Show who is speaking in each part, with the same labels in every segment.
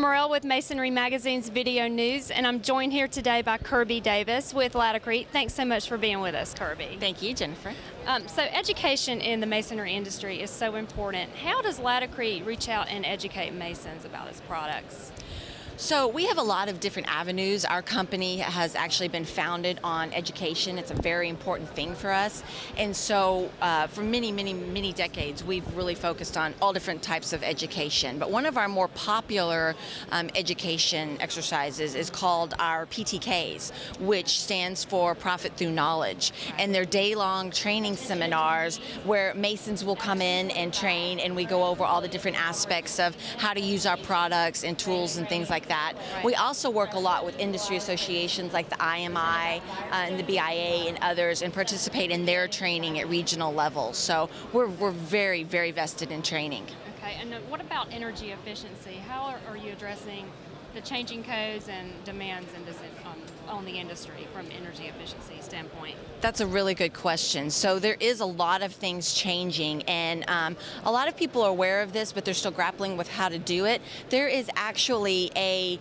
Speaker 1: Morell with Masonry Magazine's Video News, and I'm joined here today by Kirby Davis with Laticrete. Thanks so much for being with us, Kirby.
Speaker 2: Thank you, Jennifer.
Speaker 1: So education in the masonry industry is so important. How does Laticrete reach out and educate masons about its products?
Speaker 2: So we have a lot of different avenues. Our company has actually been founded on education. It's a very important thing for us. And so for many decades, we've really focused on all different types of education. But one of our more popular education exercises is called our PTKs, which stands for Profit Through Knowledge. And they're day-long training seminars where masons will come in and train, and we go over all the different aspects of how to use our products and tools and things like that. We also work a lot with industry associations like the IMI and the BIA and others, and participate in their training at regional levels. So we're very vested in training.
Speaker 1: Okay, and what about energy efficiency? How are you addressing the changing codes and demands on the industry from energy efficiency standpoint?
Speaker 2: That's a really good question. So there is a lot of things changing, and a lot of people are aware of this, but they're still grappling with how to do it. There is actually a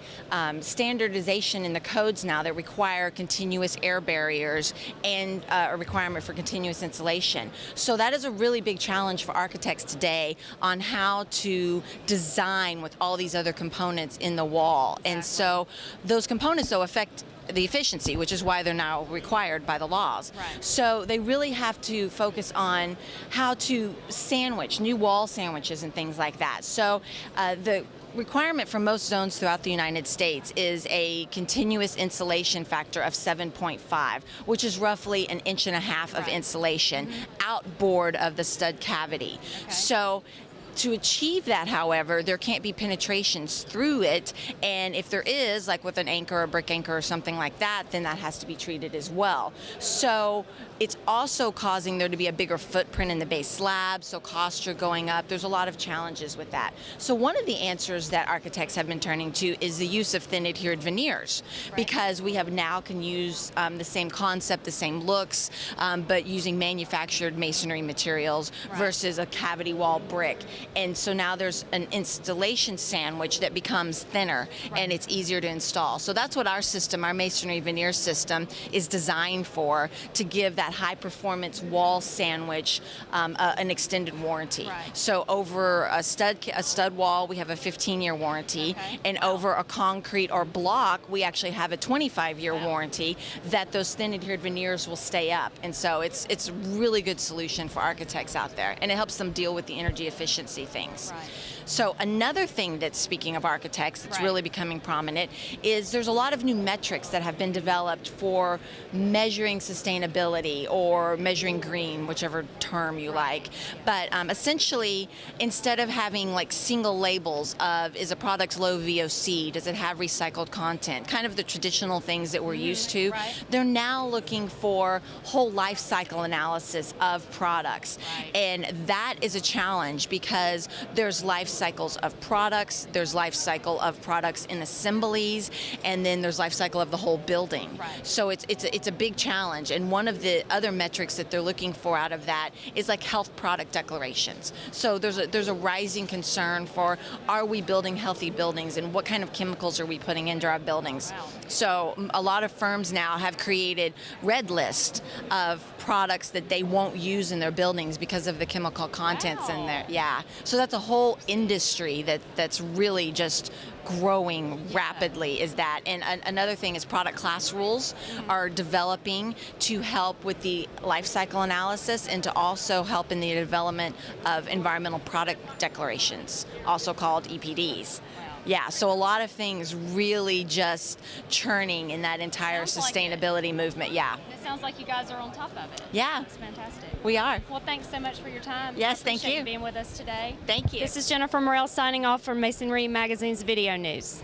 Speaker 2: standardization in the codes now that require continuous air barriers and a requirement for continuous insulation. So that is a really big challenge for architects today on how to design with all these other components in the wall. And so those components, though, affect the efficiency, which is why they're now required by the laws.
Speaker 1: Right.
Speaker 2: So they really have to focus on how to sandwich, new wall sandwiches and things like that. So the requirement for most zones throughout the United States is a continuous insulation factor of 7.5, which is roughly 1.5 inches of insulation outboard of the stud cavity.
Speaker 1: Okay.
Speaker 2: So to achieve that, however, there can't be penetrations through it, and if there is, like with an anchor, a brick anchor or something like that, then that has to be treated as well. So it's also causing there to be a bigger footprint in the base slab, so costs are going up. There's a lot of challenges with that. So one of the answers that architects have been turning to is the use of thin adhered veneers, because we have now can use the same concept, the same looks, but using manufactured masonry materials versus a cavity wall brick. And so now there's an installation sandwich that becomes thinner and it's easier to install. So that's what our system, our masonry veneer system, is designed for, to give that high performance wall sandwich an extended warranty.
Speaker 1: Right.
Speaker 2: So over a stud wall, we have a 15-year warranty, and over a concrete or block, we actually have a 25-year warranty that those thin adhered veneers will stay up. And so it's a really good solution for architects out there, and it helps them deal with the energy efficiency things.
Speaker 1: Right.
Speaker 2: So another thing that's, speaking of architects, that's really becoming prominent is there's a lot of new metrics that have been developed for measuring sustainability or measuring green, whichever term you like. But essentially, instead of having like single labels of, is a product low VOC, does it have recycled content, kind of the traditional things that we're used to, they're now looking for whole life cycle analysis of products. And that is a challenge, because there's life cycles of products, there's life cycle of products in assemblies, and then there's life cycle of the whole building. So it's a big challenge, and one of the other metrics that they're looking for out of that is like health product declarations. So there's a rising concern for, are we building healthy buildings, and what kind of chemicals are we putting into our buildings? So a lot of firms now have created red lists of products that they won't use in their buildings because of the chemical contents in there. Yeah. So that's a whole industry that's really just growing rapidly, is that. And another thing is product class rules are developing to help with the life cycle analysis, and to also help in the development of environmental product declarations, also called EPDs. Yeah, so a lot of things really just churning in that entire sustainability movement. Yeah.
Speaker 1: It sounds like you guys are on top of it.
Speaker 2: Yeah.
Speaker 1: It's fantastic.
Speaker 2: We are.
Speaker 1: Well, thanks so much for your time.
Speaker 2: Yes, thank you.
Speaker 1: Being with us today.
Speaker 2: Thank you.
Speaker 1: This is Jennifer Morell signing off from Masonry Magazine's Video News.